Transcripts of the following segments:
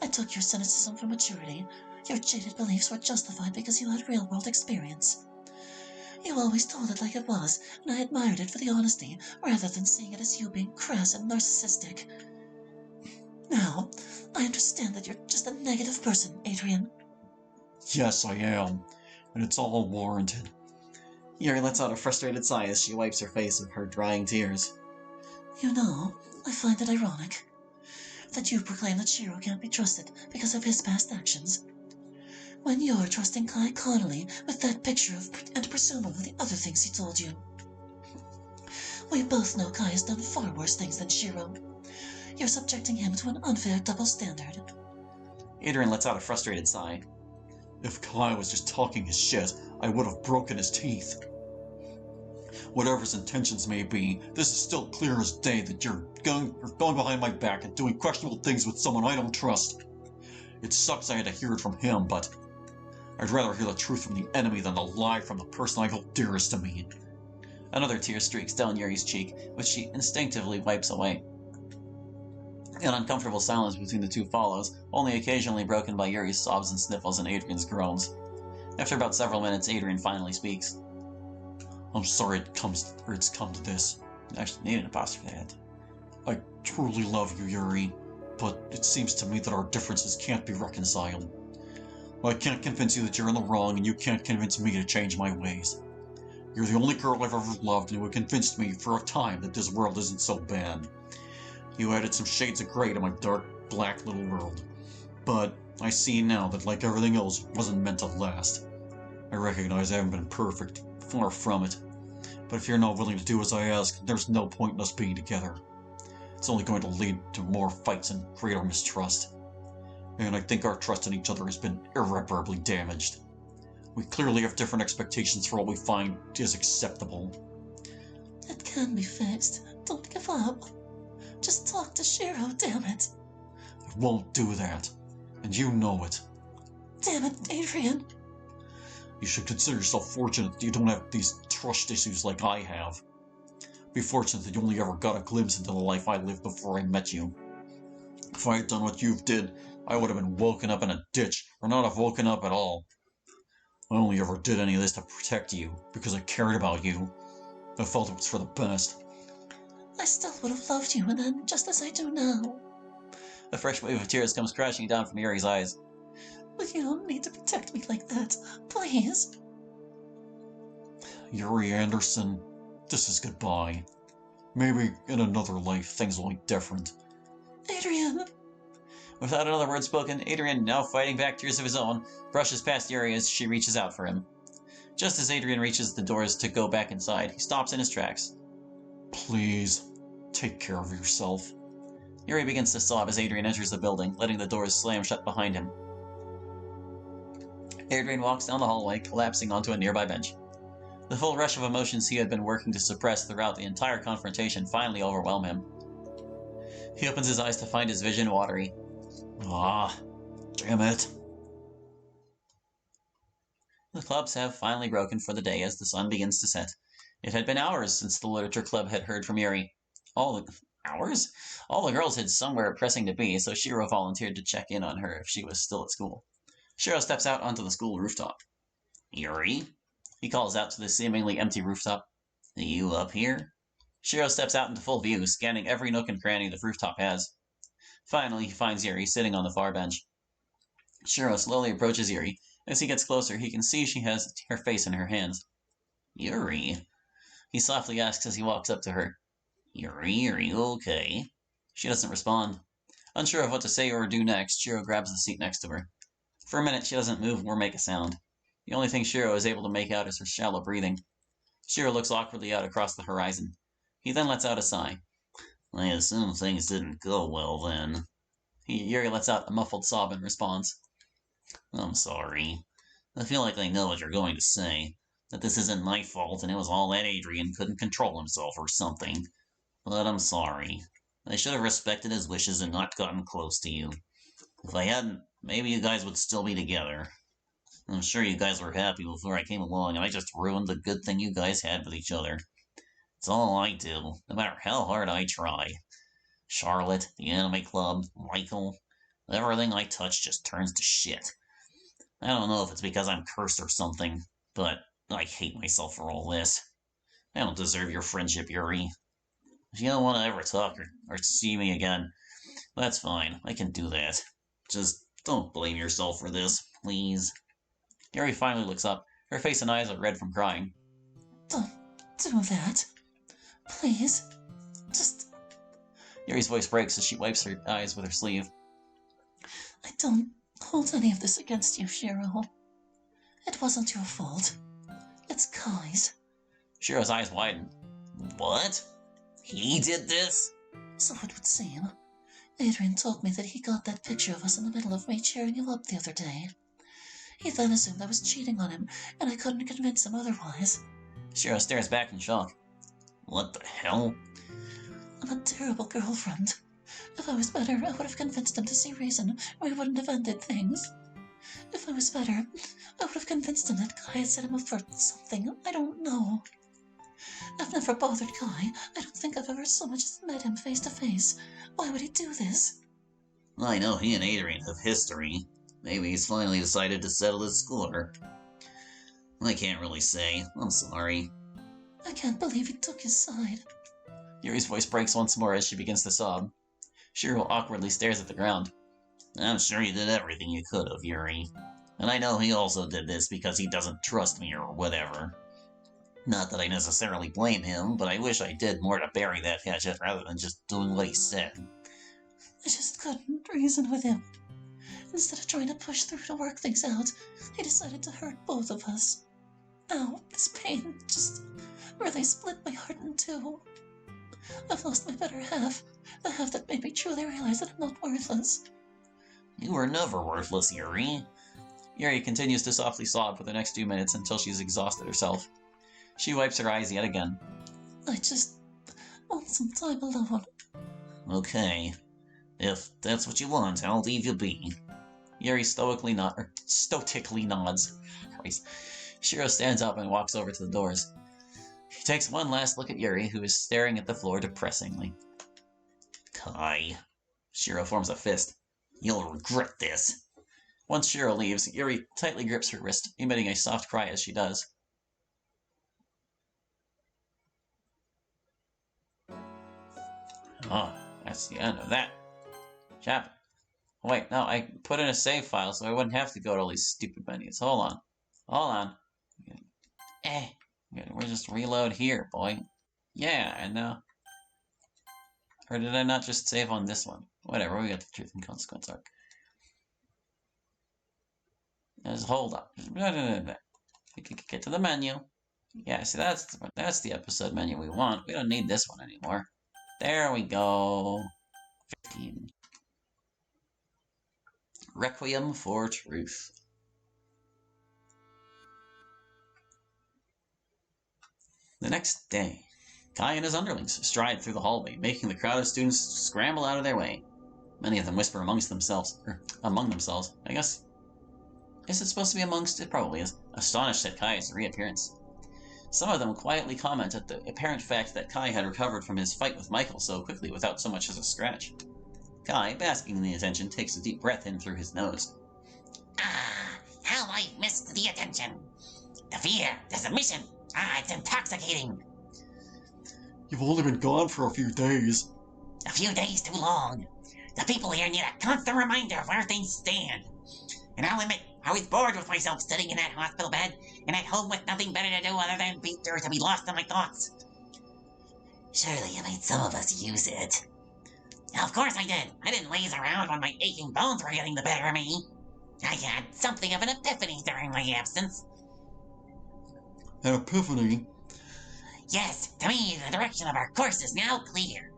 I took your cynicism for maturity. Your jaded beliefs were justified because you had real-world experience. You always told it like it was, and I admired it for the honesty, rather than seeing it as you being crass and narcissistic. Now, I understand that you're just a negative person, Adrian. Yes, I am, and it's all warranted. Yuri lets out a frustrated sigh as she wipes her face with her drying tears. You know, I find it ironic that you proclaim that Shiro can't be trusted because of his past actions, when you're trusting Kai Connolly with that picture and presumably the other things he told you. We both know Kai has done far worse things than Shiro. You're subjecting him to an unfair double standard. Adrian lets out a frustrated sigh. If Kai was just talking his shit, I would have broken his teeth. Whatever his intentions may be, this is still clear as day that you're going behind my back and doing questionable things with someone I don't trust. It sucks I had to hear it from him, but I'd rather hear the truth from the enemy than the lie from the person I hold dearest to me. Another tear streaks down Yuri's cheek, which she instinctively wipes away. An uncomfortable silence between the two follows, only occasionally broken by Yuri's sobs and sniffles and Adrian's groans. After about several minutes, Adrian finally speaks. I'm sorry it's come to this. I actually need an apostrophe that. I truly love you, Yuri, but it seems to me that our differences can't be reconciled. I can't convince you that you're in the wrong, and you can't convince me to change my ways. You're the only girl I've ever loved, and you convinced me for a time that this world isn't so bad. You added some shades of grey to my dark, black little world. But I see now that, like everything else, it wasn't meant to last. I recognize I haven't been perfect, far from it. But if you're not willing to do as I ask, there's no point in us being together. It's only going to lead to more fights and greater mistrust. And I think our trust in each other has been irreparably damaged. We clearly have different expectations for what we find is acceptable. It can be fixed. Don't give up. Just talk to Shiro, damn it. I won't do that. And you know it. Damn it, Adrian. You should consider yourself fortunate that you don't have these trust issues like I have. Be fortunate that you only ever got a glimpse into the life I lived before I met you. If I had done what you did, I would have been woken up in a ditch, or not have woken up at all. I only ever did any of this to protect you, because I cared about you. I felt it was for the best. I still would have loved you, and then, just as I do now. A fresh wave of tears comes crashing down from Yuri's eyes. But you don't need to protect me like that, please. Yuri Anderson, this is goodbye. Maybe in another life things will be different. Adrian! Without another word spoken, Adrian, now fighting back tears of his own, brushes past Yuri as she reaches out for him. Just as Adrian reaches the doors to go back inside, he stops in his tracks. Please, take care of yourself. Yuri begins to sob as Adrian enters the building, letting the doors slam shut behind him. Adrian walks down the hallway, collapsing onto a nearby bench. The full rush of emotions he had been working to suppress throughout the entire confrontation finally overwhelm him. He opens his eyes to find his vision watery. Ah, damn it. The clubs have finally broken for the day as the sun begins to set. It had been hours since the literature club had heard from Yuri. Hours? All the girls had somewhere pressing to be, so Shiro volunteered to check in on her if she was still at school. Shiro steps out onto the school rooftop. Yuri? He calls out to the seemingly empty rooftop. Are you up here? Shiro steps out into full view, scanning every nook and cranny the rooftop has. Finally, he finds Yuri sitting on the far bench. Shiro slowly approaches Yuri. As he gets closer, he can see she has her face in her hands. Yuri? He softly asks as he walks up to her. Yuri, are you okay? She doesn't respond. Unsure of what to say or do next, Shiro grabs the seat next to her. For a minute, she doesn't move or make a sound. The only thing Shiro is able to make out is her shallow breathing. Shiro looks awkwardly out across the horizon. He then lets out a sigh. I assume things didn't go well then. Yuri lets out a muffled sob in response. I'm sorry. I feel like I know what you're going to say. That this isn't my fault and it was all that Adrian couldn't control himself or something. But I'm sorry. I should have respected his wishes and not gotten close to you. If I hadn't, maybe you guys would still be together. I'm sure you guys were happy before I came along and I just ruined the good thing you guys had with each other. It's all I do, no matter how hard I try. Charlotte, the anime club, Michael. Everything I touch just turns to shit. I don't know if it's because I'm cursed or something, but I hate myself for all this. I don't deserve your friendship, Yuri. If you don't want to ever talk or see me again, that's fine. I can do that. Just don't blame yourself for this, please. Yuri finally looks up. Her face and eyes are red from crying. Don't do that. Please. Just... Yuri's voice breaks as she wipes her eyes with her sleeve. I don't hold any of this against you, Shiro. It wasn't your fault. It's Kai's. Shiro's eyes widen. What? He did this? So it would seem. Adrian told me that he got that picture of us in the middle of me cheering you up the other day. He then assumed I was cheating on him, and I couldn't convince him otherwise. Shiro stares back in shock. What the hell? I'm a terrible girlfriend. If I was better, I would have convinced him to see reason, or we wouldn't have ended things. If I was better, I would have convinced him that Kai had set him up for something. I don't know. I've never bothered Kai. I don't think I've ever so much as met him face to face. Why would he do this? I know he and Adrian have history. Maybe he's finally decided to settle his score. I can't really say. I'm sorry. I can't believe he took his side. Yuri's voice breaks once more as she begins to sob. Shiro awkwardly stares at the ground. I'm sure you did everything you could have, Yuri. And I know he also did this because he doesn't trust me or whatever. Not that I necessarily blame him, but I wish I did more to bury that hatchet rather than just doing what he said. I just couldn't reason with him. Instead of trying to push through to work things out, he decided to hurt both of us. Ow, this pain just really split my heart in two. I've lost my better half, the half that made me truly realize that I'm not worthless. You were never worthless, Yuri. Yuri continues to softly sob for the next 2 minutes until she's exhausted herself. She wipes her eyes yet again. I just want some time alone. Okay. If that's what you want, I'll leave you be. Yuri stoically nods. Christ. Shiro stands up and walks over to the doors. He takes one last look at Yuri, who is staring at the floor depressingly. Kai. Shiro forms a fist. You'll regret this. Once Shiro leaves, Yuri tightly grips her wrist, emitting a soft cry as she does. Oh, that's the end of that chapter. Oh, wait, no, I put in a save file so I wouldn't have to go to all these stupid menus. Hold on. We'll just reload here, boy. Yeah, and or did I not just save on this one? Whatever, we got the truth and consequence arc. Just hold on. We can get to the menu. Yeah, see, that's the episode menu we want. We don't need this one anymore. There we go. 15. Requiem for Truth. The next day, Kai and his underlings stride through the hallway, making the crowd of students scramble out of their way. Many of them whisper among themselves. I guess it's supposed to be amongst, it probably is, astonished at Kai's reappearance. Some of them quietly comment at the apparent fact that Kai had recovered from his fight with Michael so quickly without so much as a scratch. Kai, basking in the attention, takes a deep breath in through his nose. How I missed the attention. The fear, the submission. It's intoxicating. You've only been gone for a few days. A few days too long. The people here need a constant reminder of where things stand. And I'll admit, I was bored with myself sitting in that hospital bed and at home with nothing better to do other than be there to be lost in my thoughts. Surely you made some of us use it. Of course I did. I didn't laze around when my aching bones were getting the better of me. I had something of an epiphany during my absence. An epiphany? Yes, to me, the direction of our course is now clear.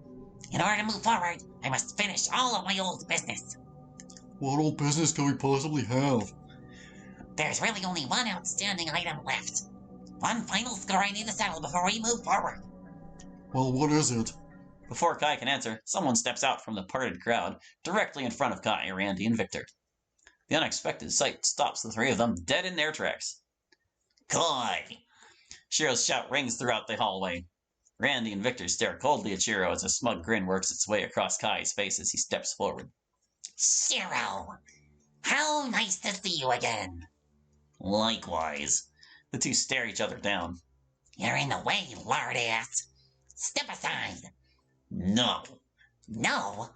In order to move forward, I must finish all of my old business. What old business can we possibly have? There's really only one outstanding item left. One final score I need to settle before we move forward. Well, what is it? Before Kai can answer, someone steps out from the parted crowd, directly in front of Kai, Randy, and Victor. The unexpected sight stops the three of them dead in their tracks. Kai! Shiro's shout rings throughout the hallway. Randy and Victor stare coldly at Shiro as a smug grin works its way across Kai's face as he steps forward. Shiro, how nice to see you again. Likewise. The two stare each other down. You're in the way, lard ass. Step aside. No. No?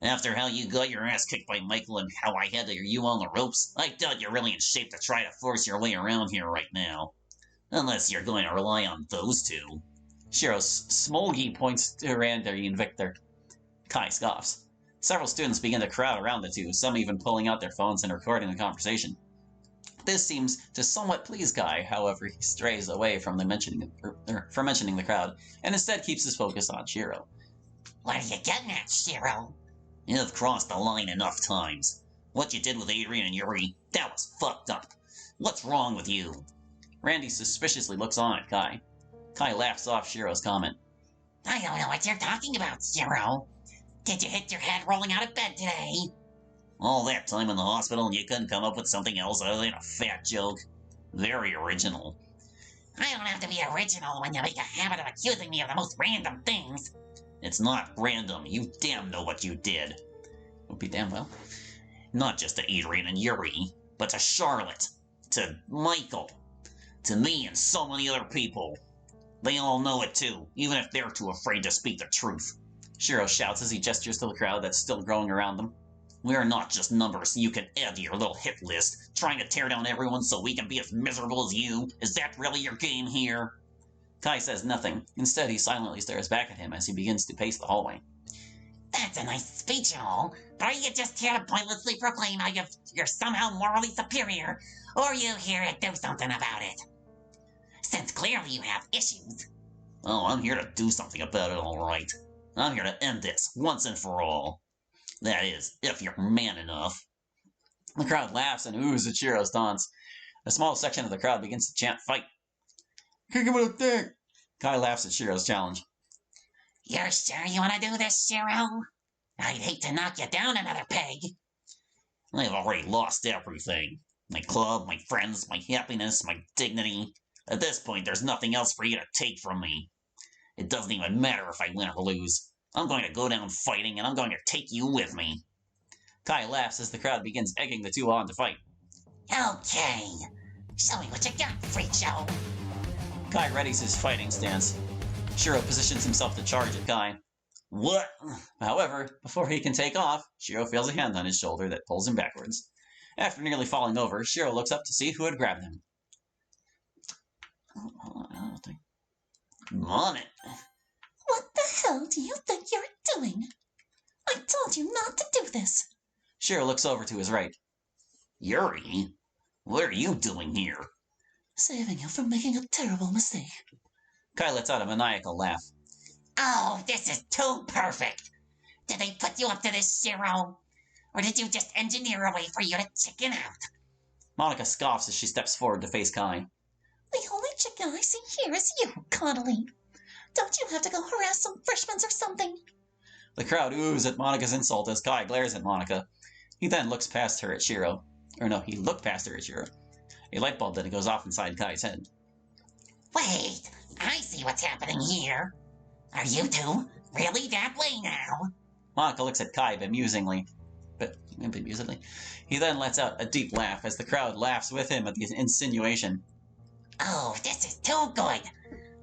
After how you got your ass kicked by Michael and how I had you on the ropes, I doubt you're really in shape to try to force your way around here right now. Unless you're going to rely on those two. Shiro's Smolgy points to Randy and Victor. Kai scoffs. Several students begin to crowd around the two, some even pulling out their phones and recording the conversation. This seems to somewhat please Kai, however he strays away from mentioning the crowd, and instead keeps his focus on Shiro. What are you getting at, Shiro? You've crossed the line enough times. What you did with Adrian and Yuri, that was fucked up. What's wrong with you? Randy suspiciously looks on at Kai. Kai laughs off Shiro's comment. I don't know what you're talking about, Shiro. Did you hit your head rolling out of bed today? All that time in the hospital and you couldn't come up with something else other than a fat joke? Very original. I don't have to be original when you make a habit of accusing me of the most random things. It's not random. You damn know what you did. Would be damn well. Not just to Adrian and Yuri, but to Charlotte, to Michael, to me and so many other people. They all know it too, even if they're too afraid to speak the truth. Shiro shouts as he gestures to the crowd that's still growing around them. We're not just numbers you can add to your little hit list, trying to tear down everyone so we can be as miserable as you. Is that really your game here? Kai says nothing. Instead, he silently stares back at him as he begins to pace the hallway. That's a nice speech and all, but are you just here to pointlessly proclaim how you're somehow morally superior, or are you here to do something about it? Since clearly you have issues. Oh, I'm here to do something about it, all right. I'm here to end this, once and for all. That is, if you're man enough. The crowd laughs and oohs at Shiro's taunts. A small section of the crowd begins to chant fight. Kick him with a dick! Kai laughs at Shiro's challenge. You're sure you want to do this, Shiro? I'd hate to knock you down another peg. I've already lost everything. My club, my friends, my happiness, my dignity. At this point, there's nothing else for you to take from me. It doesn't even matter if I win or lose. I'm going to go down fighting, and I'm going to take you with me. Kai laughs as the crowd begins egging the two on to fight. Okay. Show me what you got, freak show. Kai readies his fighting stance. Shiro positions himself to charge at Kai. What? However, before he can take off, Shiro feels a hand on his shoulder that pulls him backwards. After nearly falling over, Shiro looks up to see who had grabbed him. On it. What the hell do you think you're doing? I told you not to do this. Shiro looks over to his right. Yuri? What are you doing here? Saving you from making a terrible mistake. Kai lets out a maniacal laugh. Oh, this is too perfect. Did they put you up to this, Shiro? Or did you just engineer a way for you to chicken out? Monica scoffs as she steps forward to face Kai. The only chicken I see here is you, Connolly. Don't you have to go harass some freshmen or something? The crowd oohs at Monica's insult as Kai glares at Monica. He then looks past her at Shiro. Or no, he looked past her at Shiro. A light bulb then goes off inside Kai's head. Wait, I see what's happening here. Are you two really that way now? Monica looks at Kai bemusedly. He then lets out a deep laugh as the crowd laughs with him at the insinuation. Oh, this is too good.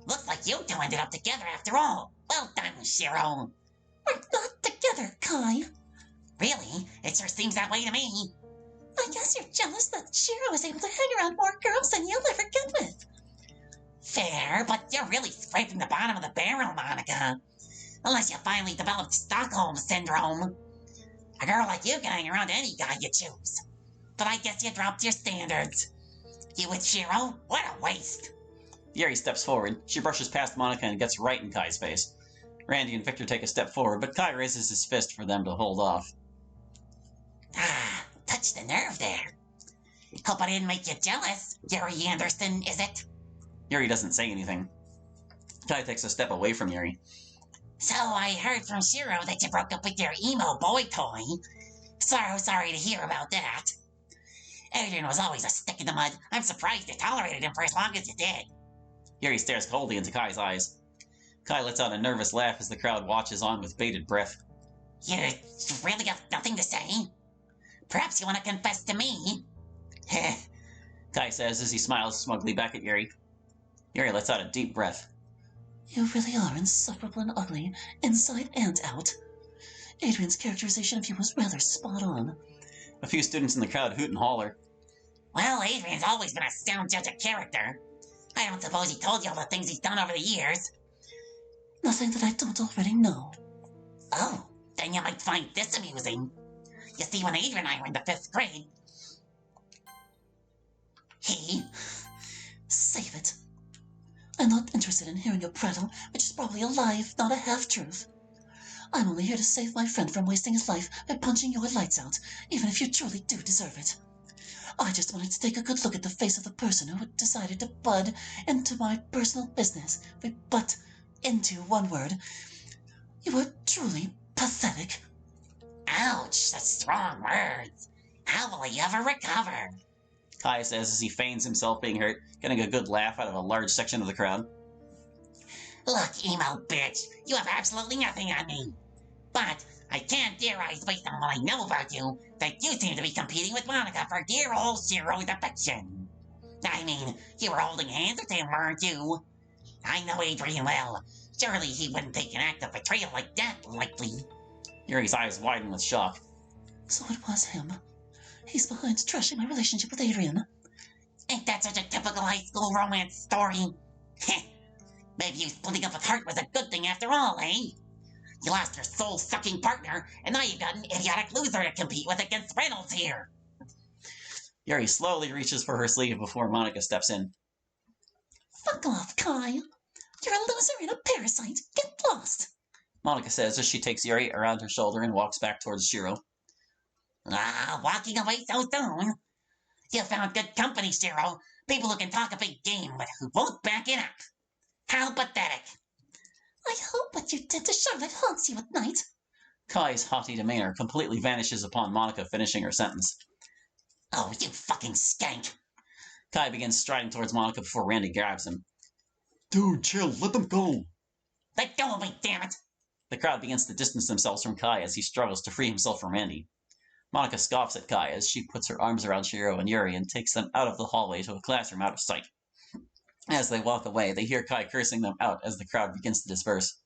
Looks like you two ended up together after all. Well done, Shiro. We're not together, Kai. Really? It sure seems that way to me. I guess you're jealous that Shiro is able to hang around more girls than you'll ever get with. Fair, but you're really scraping the bottom of the barrel, Monica. Unless you finally developed Stockholm Syndrome. A girl like you can hang around any guy you choose. But I guess you dropped your standards. You with Shiro? What a waste. Yuri steps forward. She brushes past Monica and gets right in Kai's face. Randy and Victor take a step forward, but Kai raises his fist for them to hold off. Ah, touch the nerve there. Hope I didn't make you jealous, Yuri Anderson, is it? Yuri doesn't say anything. Kai takes a step away from Yuri. So I heard from Shiro that you broke up with your emo boy toy. So sorry to hear about that. Adrian was always a stick in the mud. I'm surprised you tolerated him for as long as you did. Yuri stares coldly into Kai's eyes. Kai lets out a nervous laugh as the crowd watches on with bated breath. You really have nothing to say? Perhaps you want to confess to me? Kai says as he smiles smugly back at Yuri. Yuri lets out a deep breath. You really are insufferable and ugly, inside and out. Adrian's characterization of you was rather spot on. A few students in the crowd hoot and holler. Well, Adrian's always been a sound judge of character. I don't suppose he told you all the things he's done over the years. Nothing that I don't already know. Oh, then you might find this amusing. You see, when Adrian and I were in the 5th grade, he... Save it. I'm not interested in hearing your prattle, which is probably a lie, if not a half-truth. I'm only here to save my friend from wasting his life by punching your lights out, even if you truly do deserve it. I just wanted to take a good look at the face of the person who had decided to bud into my personal business. But, into one word, you are truly pathetic. Ouch, such strong words. How will he ever recover? Kai says as he feigns himself being hurt, getting a good laugh out of a large section of the crowd. Look, emo bitch, you have absolutely nothing on me. But I can't theorize based on what I know about you that you seem to be competing with Monica for dear old Shiro's affection. I mean, you were holding hands with him, weren't you? I know Adrian well. Surely he wouldn't take an act of betrayal like that lightly. Yuri's eyes widen with shock. So it was him. He's behind trashing my relationship with Adrian. Ain't that such a typical high school romance story? Maybe you splitting up with Hart was a good thing after all, eh? You lost your soul-sucking partner, and now you've got an idiotic loser to compete with against Reynolds here. Yuri slowly reaches for her sleeve before Monica steps in. Fuck off, Kai. You're a loser and a parasite. Get lost. Monica says as she takes Yuri around her shoulder and walks back towards Shiro. Walking away so soon? You found good company, Shiro. People who can talk a big game, but who won't back it up. How pathetic. I hope what you did to Charlotte haunts you at night. Kai's haughty demeanor completely vanishes upon Monica finishing her sentence. Oh, you fucking skank. Kai begins striding towards Monica before Randy grabs him. Dude, chill, let them go. Let go of me, damn it. The crowd begins to distance themselves from Kai as he struggles to free himself from Randy. Monica scoffs at Kai as she puts her arms around Shiro and Yuri and takes them out of the hallway to a classroom out of sight. As they walk away, they hear Kai cursing them out as the crowd begins to disperse.